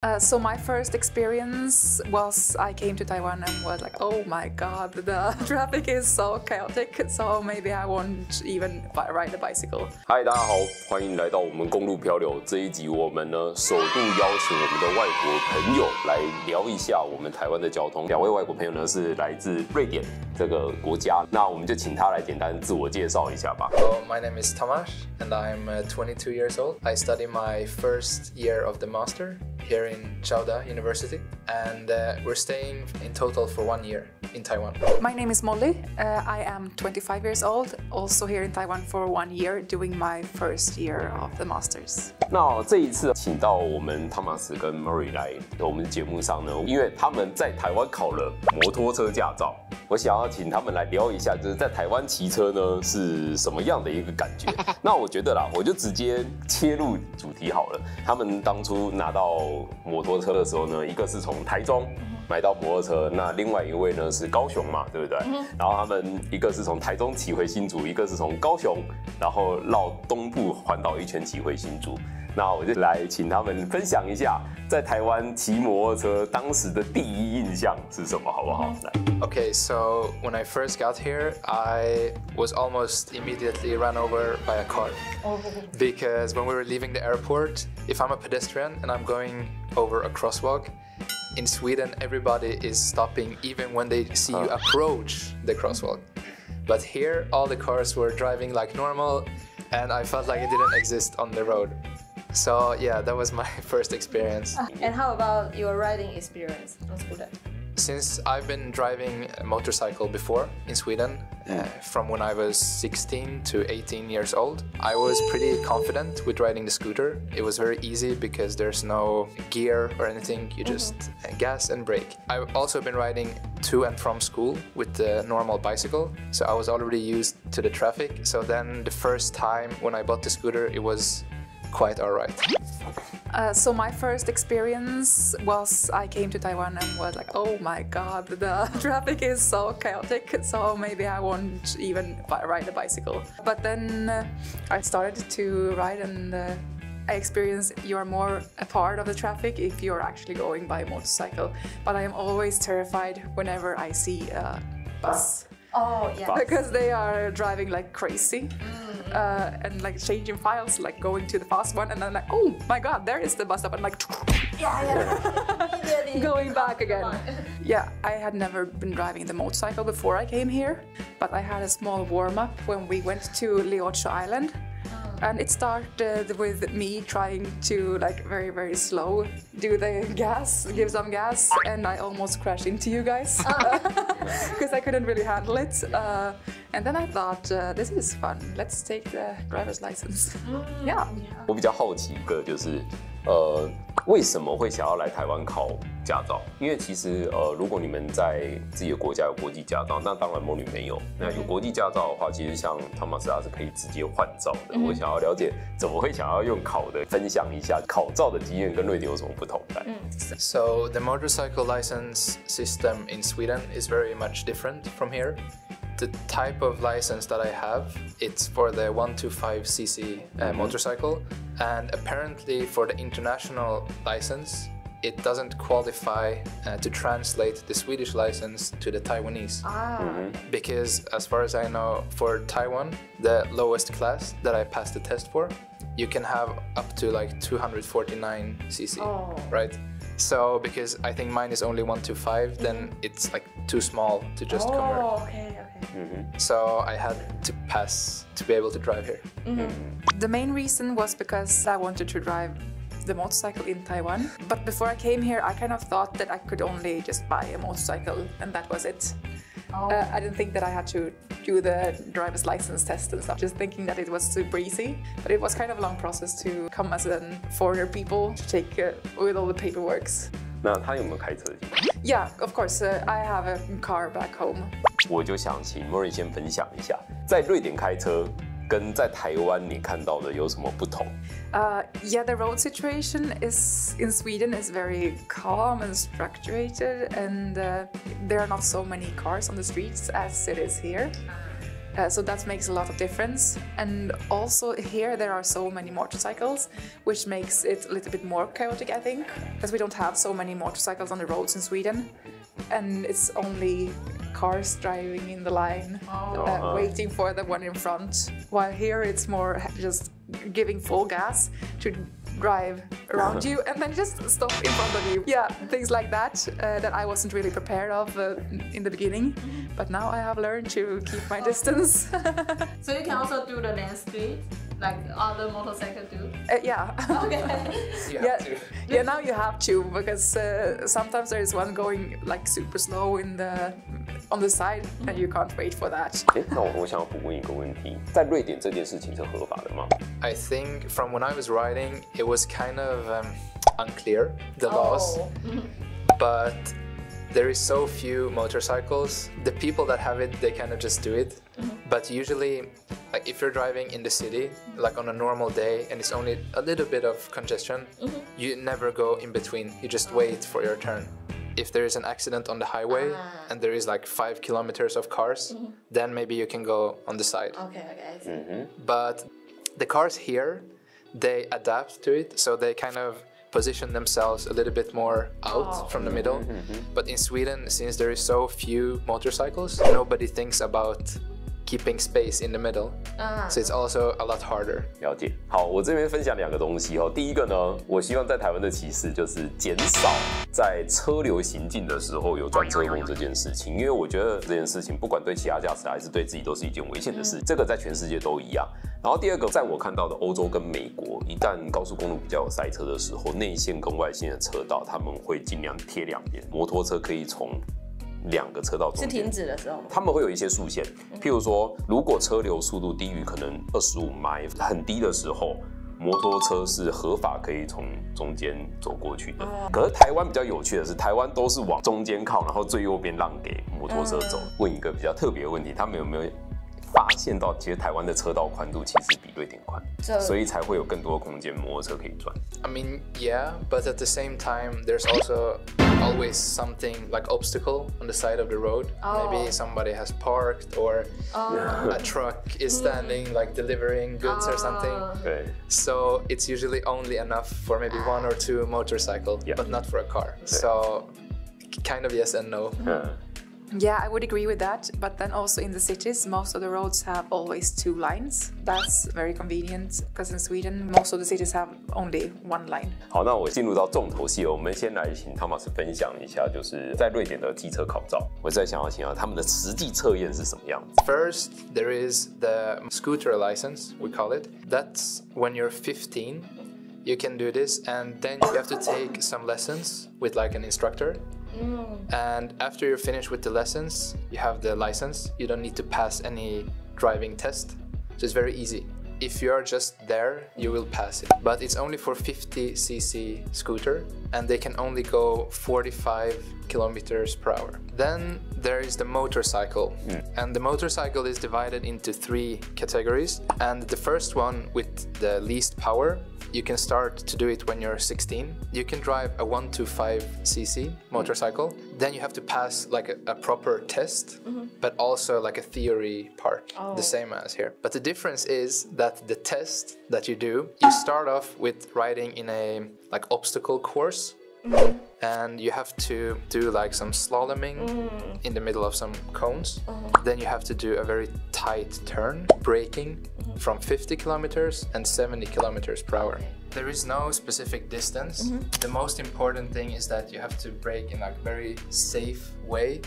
So my first experience was I came to Taiwan and was like, oh my god, the traffic is so chaotic, so maybe I won't even ride a bicycle. 嗨，大家好，欢迎来到我们公路漂流这一集。我们呢首度邀请我们的外国朋友来聊一下我们台湾的交通。两位外国朋友呢是来自瑞典这个国家，那我们就请他来简单自我介绍一下吧。Hello, my name is Tomasz and I'm 22 years old. I study my first year of the master here in Chowda University, and we're staying in total for 1 year in Taiwan. My name is Molly. I am 25 years old, also here in Taiwan for 1 year, doing my first year of the masters. 那这一次请到我们汤马斯跟 Murray 来我们节目上呢，因为他们在台湾考了摩托车驾照，我想要请他们来聊一下，就是在台湾骑车呢是什么样的一个感觉。那我觉得啦，我就直接切入主题好了。他们当初拿到摩托车的时候呢，一个是从台中买到摩托车，那另外一位呢是高雄嘛，对不对？然后他们一个是从台中骑回新竹，一个是从高雄，然后绕东部环岛一圈骑回新竹。那我就来请他们分享一下在台湾骑摩托车当时的第一印象是什么，好不好？来。Okay, so when I first got here, I was almost immediately run over by a car. Because when we were leaving the airport, if I'm a pedestrian and I'm going over a crosswalk, in Sweden everybody is stopping even when they see you approach the crosswalk. But here all the cars were driving like normal and I felt like it didn't exist on the road. So yeah, that was my first experience. And how about your riding experience on scooter? Since I've been driving a motorcycle before in Sweden, from when I was 16 to 18 years old, I was pretty confident with riding the scooter. It was very easy because there's no gear or anything, you just gas and brake. I've also been riding to and from school with the normal bicycle, so I was already used to the traffic. So then the first time when I bought the scooter, it was quite alright. So my first experience was I came to Taiwan and was like, oh my god, the traffic is so chaotic, so maybe I won't even ride a bicycle. But then I started to ride and I experienced you're more a part of the traffic if you're actually going by motorcycle. But I am always terrified whenever I see a bus. Oh, yeah. Because they are driving like crazy. And like changing files, like going to the fast one, and then like, oh my god, there is the bus stop, and like, going back again. Yeah, I had never been driving the motorcycle before I came here, but I had a small warm-up when we went to Leocho Island. And it started with me trying to, like, very, very slow do the gas, give some gas, and I almost crashed into you guys because I couldn't really handle it. And then I thought, this is fun. Let's take the driver's license. Yeah. 我比较好奇一个就是，为什么会想要来台湾考驾照？因为其实如果你们在自己的国家有国际驾照，那当然魔女没有。那有国际驾照的话，其实像汤马斯他是可以直接换照的。我想要了解怎么会想要用考的，分享一下考照的经验跟瑞典有什么不同的。So the motorcycle license system in Sweden is very much different from here. The type of license that I have, it's for the 125cc motorcycle, and apparently for the international license, it doesn't qualify to translate the Swedish license to the Taiwanese. Because as far as I know, for Taiwan, the lowest class that I passed the test for, you can have up to like 249cc, right? So because I think mine is only 125, then it's like too small to just convert. Okay. So I had to pass to be able to drive here. The main reason was because I wanted to drive the motorcycle in Taiwan. But before I came here, I kind of thought that I could only just buy a motorcycle and that was it. I didn't think that I had to do the driver's license test and stuff, just thinking that it was super easy. But it was kind of a long process to come as a foreigner people to take with all the paperwork. 那他有没有开车经验？ Yeah, of course. I have a car back home. 我就想请 Murray 先分享一下，在瑞典开车跟在台湾你看到的有什么不同？ Yeah, the road situation is in Sweden is very calm and structured, and there are not so many cars on the streets as it is here. So that makes a lot of difference. And also here there are so many motorcycles, which makes it a little bit more chaotic, I think, because we don't have so many motorcycles on the roads in Sweden. And it's only cars driving in the line, waiting for the one in front. While here it's more just giving full gas to drive around you and then just stop in front of you. Yeah, things like that that I wasn't really prepared of in the beginning, but now I have learned to keep my distance. So you can also do the lane split like other motorcycles do? Yeah. Okay. Yeah, now you have to, because sometimes there is one going like super slow on the side and you can't wait for that. 那我想要补问一个问题，在瑞典这件事情是合法的吗？ I think from when I was riding, it was kind of unclear, the laws, but there is so few motorcycles. The people that have it, they kind of just do it. But usually, like if you're driving in the city, like on a normal day, and it's only a little bit of congestion, you never go in between. You just wait for your turn. If there is an accident on the highway and there is like 5 kilometers of cars, then maybe you can go on the side. Okay, I see. But the cars here, they adapt to it, so they kind of position themselves a little bit more out from the middle. But in Sweden, since there is so few motorcycles, nobody thinks about keeping space in the middle. So it's also a lot harder. 了解。好，我这边分享2个东西哦。第一个呢，我希望在台湾的骑士就是减少在车流行进的时候有钻车梦这件事情，因为我觉得这件事情不管对其他驾驶还是对自己都是一件危险的事，这个在全世界都一样。然后第二个，在我看到的欧洲跟美国，一旦高速公路比较有塞车的时候，内线跟外线的车道他们会尽量贴2边，摩托车可以从2个车道中间是停止的时候，他们会有一些速限，譬如说，如果车流速度低于可能25迈很低的时候，摩托车是合法可以从中间走过去的。可是台湾比较有趣的是，台湾都是往中间靠，然后最右边让给摩托车走。问一个比较特别的问题，他们有没有发现到，其实台湾的车道宽度其实比瑞典宽，所以才会有更多的空间摩托车可以转。I mean, yeah, but at the same time, there's also always something like obstacle on the side of the road. Maybe somebody has parked or a truck is standing like delivering goods or something. 对 So it's usually only enough for maybe 1 or 2 motorcycle, but not for a car. So kind of yes and no. Yeah, I would agree with that. But then also in the cities, most of the roads have always 2 lines. That's very convenient, because in Sweden, most of the cities have only 1 line. 好，那我进入到重头戏了。我们先来请汤马斯分享一下，就是在瑞典的机车考照。我在想要请教他们的实际测验是什么样子。First, there is the scooter license, we call it. That's when you're 15. You can do this, and then you have to take some lessons with like an instructor. And after you're finished with the lessons, you have the license. You don't need to pass any driving test. So it's very easy. If you're just there, you will pass it. But it's only for 50cc scooter, and they can only go 45 kilometers per hour. Then there is the motorcycle, and the motorcycle is divided into 3 categories. And the first one with the least power, you can start to do it when you're 16. You can drive a 125cc motorcycle. Then you have to pass like a proper test, but also like a theory part, the same as here. But the difference is that the test that you do, you start off with riding in a like obstacle course. And you have to do like some slaloming in the middle of some cones. Then you have to do a very tight turn, braking from 50 kilometers and 70 kilometers per hour. There is no specific distance. The most important thing is that you have to brake in a very safe way.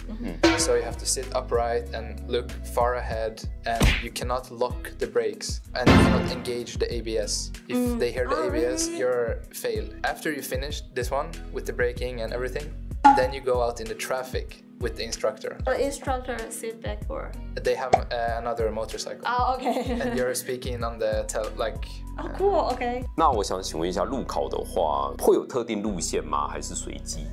So you have to sit upright and look far ahead, and you cannot lock the brakes, and you cannot engage the ABS. If they hear the ABS, you're failed. After you finish this one with the braking and everything, then you go out in the traffic with the instructor. The instructor sit back for? They have another motorcycle. Oh, okay. And you're speaking on the Oh, cool. Okay. 那我想请问一下，路考的话会有特定路线吗？还是随机？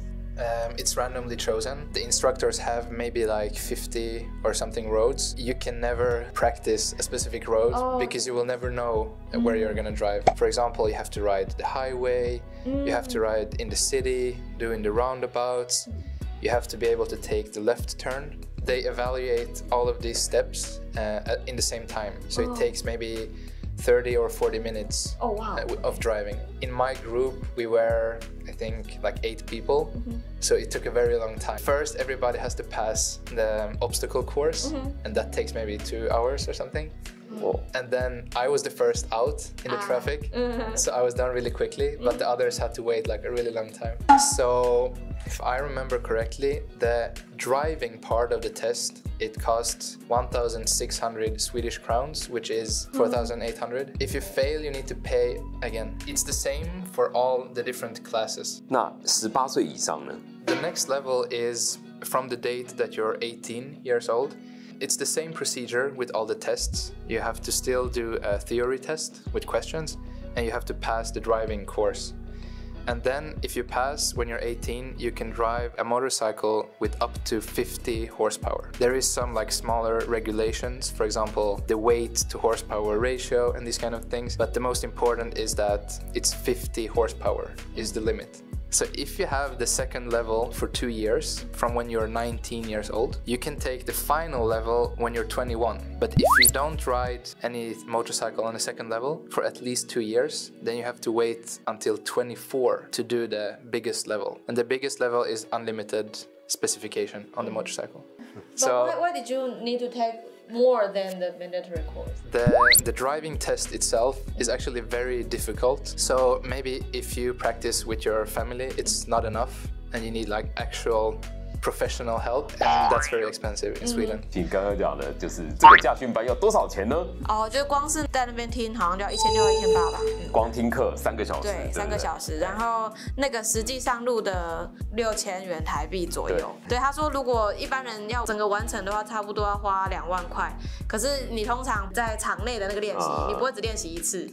It's randomly chosen. The instructors have maybe like 50 or something roads. You can never practice a specific road because you will never know where you're gonna drive. For example, you have to ride the highway, you have to ride in the city, doing the roundabouts. You have to be able to take the left turn. they evaluate all of these steps in the same time. So it takes maybe 30 or 40 minutes of driving. In my group, we were, I think, like 8 people. So it took a very long time. First, everybody has to pass the obstacle course, and that takes maybe 2 hours or something. And then I was the first out in the traffic, so I was done really quickly, but the others had to wait like a really long time. So if I remember correctly, the driving part of the test, it costs 1,600 Swedish crowns, which is 4,800. If you fail, you need to pay again. It's the same for all the different classes. 那18岁以上呢？ The next level is from the date that you're 18 years old. It's the same procedure with all the tests. You have to still do a theory test with questions, and you have to pass the driving course. And then if you pass when you're 18, you can drive a motorcycle with up to 50 horsepower. There is some like smaller regulations, for example, the weight to horsepower ratio and these kind of things. But the most important is that it's 50 horsepower is the limit. So if you have the second level for 2 years, from when you're 19 years old, you can take the final level when you're 21. But if you don't ride any motorcycle on the second level for at least 2 years, then you have to wait until 24 to do the biggest level. And the biggest level is unlimited specification on the motorcycle. But why did you need to take more than the mandatory course? The driving test itself is actually very difficult. So maybe if you practice with your family, it's not enough and you need like actual professional help, and that's very expensive in Sweden. 你刚刚讲的就是这个驾训班要多少钱呢？哦，就光是在那边听，好像就要1600、1800吧。光听课3个小时。对，3个小时，然后那个实际上路的6000元台币左右。对，他说如果一般人要整个完成的话，差不多要花2万块。可是你通常在场内的那个练习，你不会只练习1次，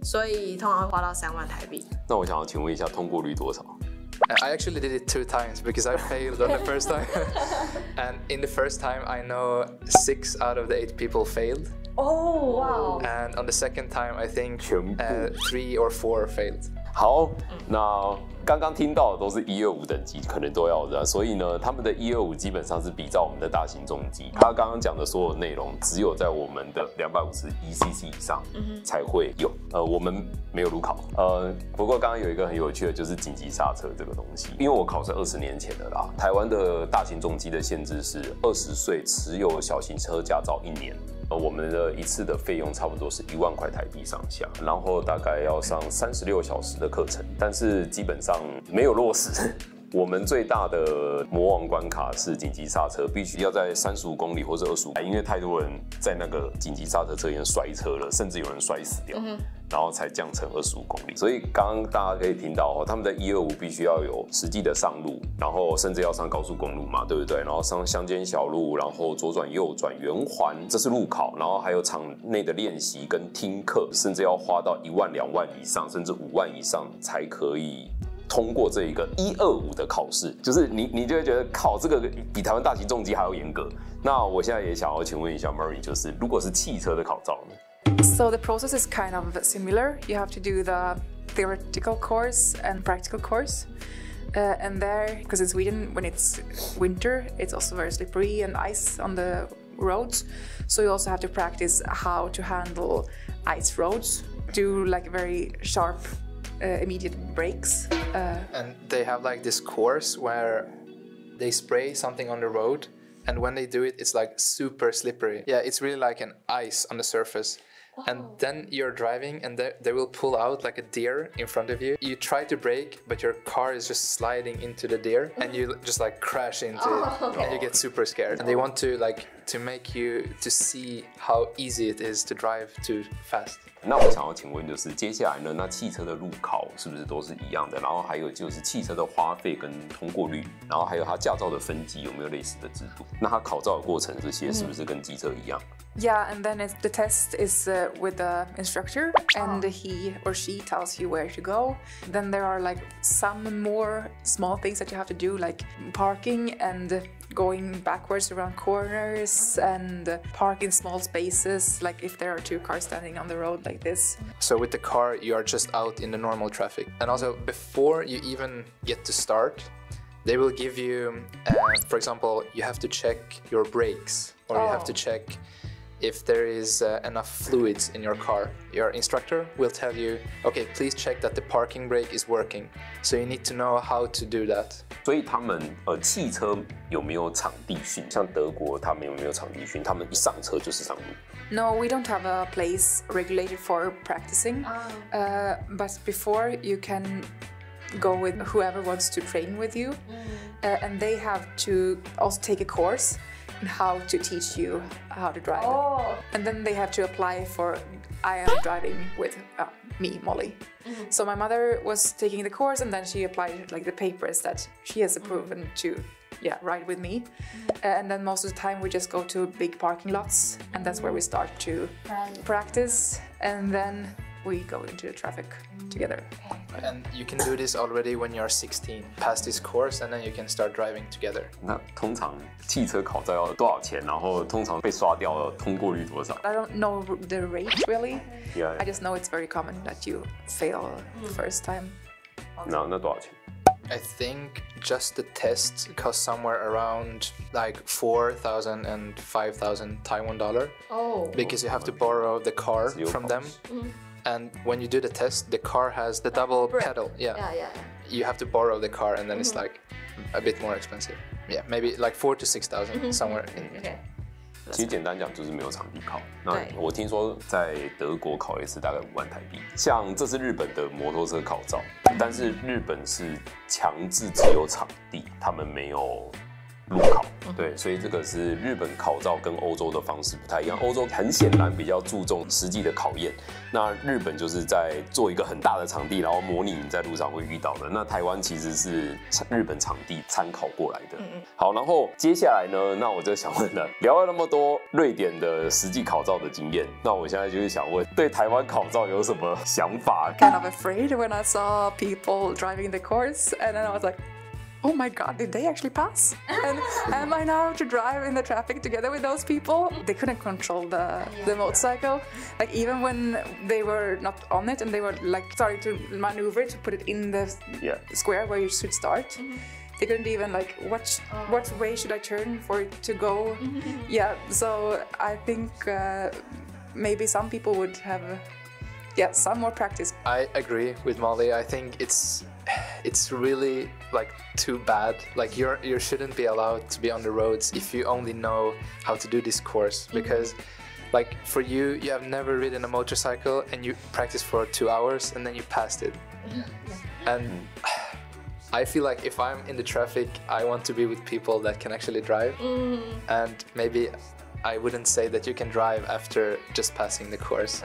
所以通常会花到3万台币。那我想要请问一下，通过率多少？ I actually did it 2 times because I failed on the first time. And in the first time, I know 6 out of the 8 people failed. Oh, wow. And on the second time, I think 3 or 4 failed. 好，那刚刚听到的都是125等级，可能都要的，所以呢，他们的125基本上是比照我们的大型重机。他刚刚讲的所有内容，只有在我们的251cc以上才会有。我们没有路考。不过刚刚有一个很有趣的，就是紧急刹车这个东西。因为我考是20年前的啦，台湾的大型重机的限制是20岁持有小型车驾照1年。 我们的一次的费用差不多是1万块台币上下，然后大概要上36小时的课程，但是基本上没有落实。我们最大的魔王关卡是紧急刹车，必须要在35公里或者25，因为太多人在那个紧急刹车车沿摔车了，甚至有人摔死掉。然后才降成25公里，所以刚刚大家可以听到他们的125必须要有实际的上路，然后甚至要上高速公路嘛，对不对？然后上乡间小路，然后左转右转圆环，这是路考，然后还有场内的练习跟听课，甚至要花到1万2万以上，甚至5万以上才可以。 通过这一个125的考试，就是你就会觉得考这个比台湾大型重机还要严格。那我现在也想要请问一下 Murray， 就是如果是汽车的考照呢？ So the process is kind of similar. You have to do the theoretical course and practical course. And there, because in Sweden, when it's winter, it's also very slippery and ice on the roads. So you also have to practice how to handle ice roads, do like very sharp immediate brakes. And they have like this course where they spray something on the road, and when they do it, it's like super slippery. Yeah, it's really like an ice on the surface. And then you're driving and they will pull out like a deer in front of you. You try to brake, but your car is just sliding into the deer and you just like crash into it and you get super scared. And they want to like to make you to see how easy it is to drive too fast. 那我想要请问，就是接下来呢，那汽车的路考是不是都是一样的？然后还有就是汽车的花费跟通过率，然后还有它驾照的分级有没有类似的制度？那它考照的过程这些是不是跟机车一样？ Yeah, and then the test is with the instructor, and he or she tells you where to go. Then there are like some more small things that you have to do, like parking and going backwards around corners and park in small spaces, like if there are 2 cars standing on the road like this. So with the car, you are just out in the normal traffic. And also before you even get to start, They will give you, for example, you have to check your brakes, or you have to check if there is enough fluids in your car. Your instructor will tell you, okay, please check that the parking brake is working. So you need to know how to do that. 所以他们汽车有没有场地训？像德国他们有没有场地训？他们一上车就是上路。No, we don't have a place regulated for practicing. But before you can go with whoever wants to train with you, and they have to also take a course in how to teach you how to drive. And then they have to apply for I am driving with me, Molly. So my mother was taking the course, and then she applied like the papers that she has proven to ride with me. And then most of the time we just go to big parking lots, and that's where we start to practice, and then we go into the traffic together. And you can do this already when you're 16. Pass this course, and then you can start driving together. 那通常汽车考照要多少钱？然后通常被刷掉了通过率多少？ I don't know the rate really. Yeah. I just know it's very common that you fail the first time. 那多少钱？ I think just the test costs somewhere around like 4,000 and 5,000 Taiwan dollar. Because you have to borrow the car from them. And when you do the test, the car has the double pedal. Yeah. You have to borrow the car, and then it's like a bit more expensive. Yeah, maybe like 4,000 to 6,000 somewhere in between. 其实简单讲就是没有场地考。那我听说在德国考一次大概5万台币。像这是日本的摩托车考照，但是日本是强制只有场地，他们没有路考。对，所以这个是日本考照跟欧洲的方式不太一样。欧洲很显然比较注重实际的考验，那日本就是在做一个很大的场地，然后模拟你在路上会遇到的。那台湾其实是日本场地参考过来的。好，然后接下来呢，那我就想问了，聊了那么多瑞典的实际考照的经验，那我现在就是想问，对台湾考照有什么想法 ？Kind of afraid when I saw people driving the course, and then I was like, oh my god, did they actually pass? And am I now to drive in the traffic together with those people? They couldn't control the motorcycle. Like even when they were not on it and they were like starting to maneuver to put it in the square where you should start. They couldn't even like what way should I turn for it to go? Yeah, so I think maybe some people would have some more practice. I agree with Molly. I think it's really like too bad. Like you shouldn't be allowed to be on the roads if you only know how to do this course, because like for you have never ridden a motorcycle and you practice for 2 hours and then you passed it. And I feel like if I'm in the traffic, I want to be with people that can actually drive. And maybe I wouldn't say that you can drive after just passing the course.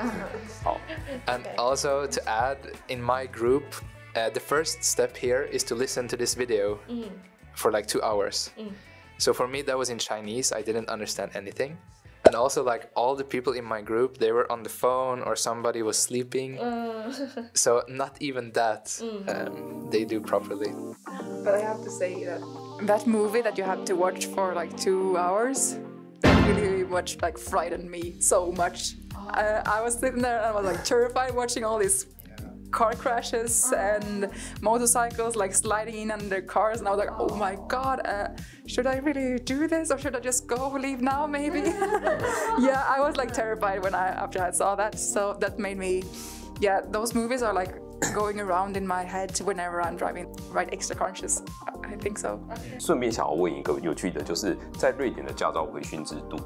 And also to add, in my group, the first step here is to listen to this video for like 2 hours. So for me, that was in Chinese. I didn't understand anything. And also like all the people in my group, they were on the phone or somebody was sleeping. So not even that they do properly. But I have to say that movie that you had to watch for like 2 hours, that really much like frightened me so much. I was sitting there and I was like terrified watching all these car crashes and motorcycles like sliding in under cars, and I was like, oh my god, should I really do this or should I just leave now maybe? Yeah, I was like terrified after I saw that, so that made me, those movies are like going around in my head whenever I'm driving, right? Extra conscious, I think so. 顺便想要问一个有趣的，就是在瑞典的驾照回训制度。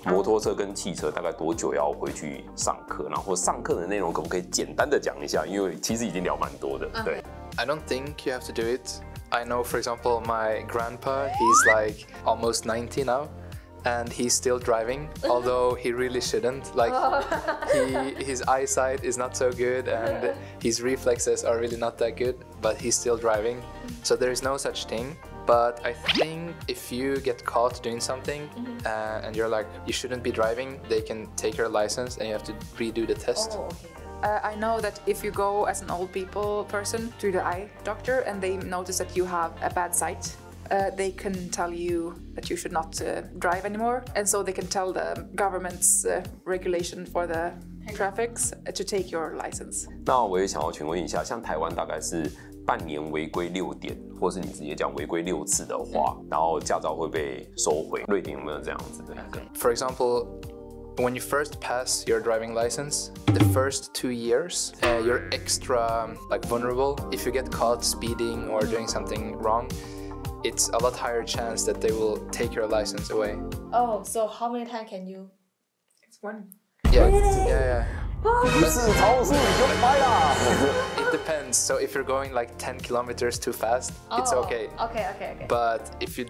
摩托车跟汽车大概多久要回去上课？然后上课的内容可不可以简单的讲一下？因为其实已经聊蛮多的。对。I don't think you have to do it. I know, for example, my grandpa, he's like almost 90 now, and he's still driving, although he really shouldn't. Like, his eyesight is not so good, and his reflexes are really not that good, but he's still driving. So there is no such thing. But I think if you get caught doing something and you're like, you shouldn't be driving, they can take your license and you have to redo the test. I know that if you go as an old people person to the eye doctor and they notice that you have a bad sight, they can tell you that you should not drive anymore, and so they can tell the government's regulation for the traffics to take your license. 那我也想要请问一下，像台湾大概是半年违规6点，或是你直接讲违规6次的话，然后驾照会被收回。瑞典有没有这样子的一个 For example, when you first pass your driving license, the first 2 years, you're extra like vulnerable. If you get caught speeding or doing something wrong, it's a lot higher chance that they will take your license away. Oh, so how many times can you? It's one. Yeah. 不是超速你就拍啦。It depends. So if you're going like 10 kilometers too fast, it's okay. Okay. But if you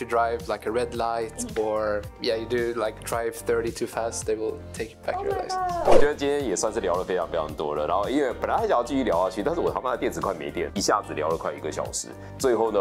drive like a red light or you do like drive 30 too fast, they will take back your license. 我觉得今天也算是聊了非常多了，然后因为本来还想要继续聊下去，但是我他妈的电池快没电，一下子聊了快1个小时。最后呢，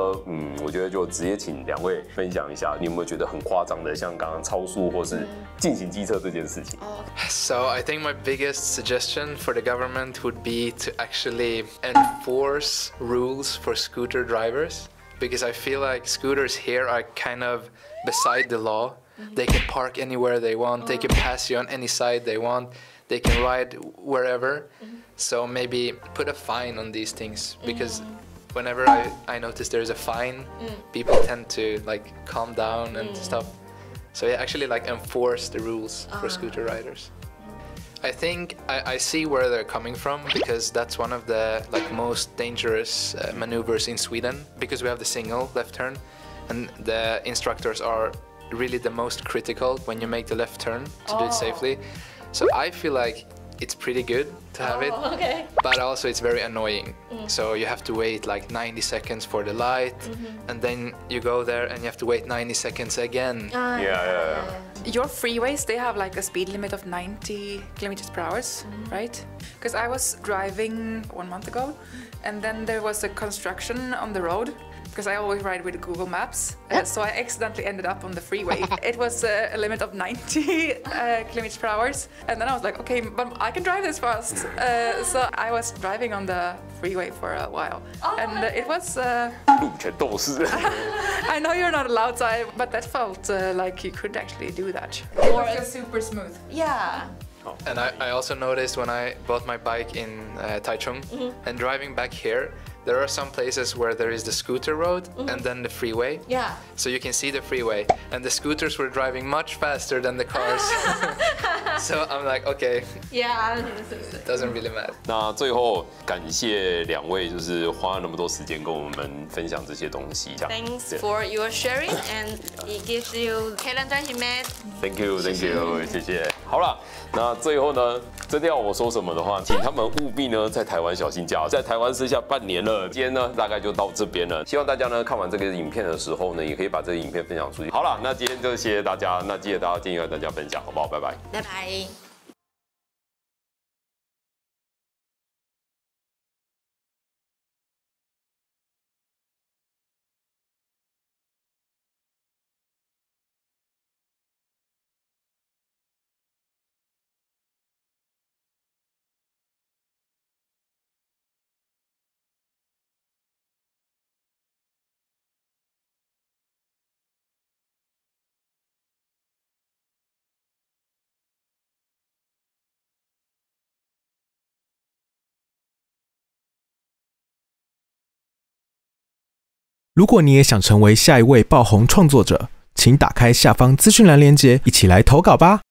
我觉得就直接请2位分享一下，你有没有觉得很夸张的，像刚刚超速或是进行机车这件事情？ So I think my biggest suggestion for the government would be to actually enforce rules for scooter drivers, because I feel like scooters here are kind of beside the law. They can park anywhere they want, they can pass you on any side they want, they can ride wherever. So maybe put a fine on these things, because whenever I notice there's a fine, people tend to like calm down and stuff. So actually like enforce the rules for scooter riders. I think I see where they're coming from, because that's one of the like most dangerous maneuvers in Sweden, because we have the single left turn, and the instructors are really the most critical when you make the left turn to do it safely. So I feel like it's pretty good to have it, but also it's very annoying. So you have to wait like 90 seconds for the light, and then you go there and you have to wait 90 seconds again. Yeah. Your freeways, they have like a speed limit of 90 kilometers per hour, right? Because I was driving 1 month ago, and then there was a construction on the road, because I always ride with Google Maps, so I accidentally ended up on the freeway. It was a limit of 90 kilometers per hour, and then I was like, okay, but I can drive this fast. So I was driving on the freeway for a while, and it was... 路权斗士。I know you're not allowed to, but that felt like you could actually do that. It was just super smooth. Yeah. And I also noticed when I bought my bike in Taichung, and driving back here, there are some places where there is the scooter road and then the freeway. Yeah. So you can see the freeway, and the scooters were driving much faster than the cars. So I'm like, okay, Yeah. it doesn't really matter. 那最后感谢2位，就是花了那么多时间跟我们分享这些东西。这样 Thanks for your sharing, and it gives you Kailan Himet. Thank you， 谢谢。好了，那最后呢，真的要我说什么的话，请他们务必呢在台湾小心驾，在台湾剩下半年了。今天呢大概就到这边了，希望大家呢看完这个影片的时候呢，也可以把这个影片分享出去。好了，那今天就谢谢大家，那记得大家建议和大家分享，好不好？拜拜。拜拜。如果你也想成为下一位爆红创作者，请打开下方资讯栏连结，一起来投稿吧。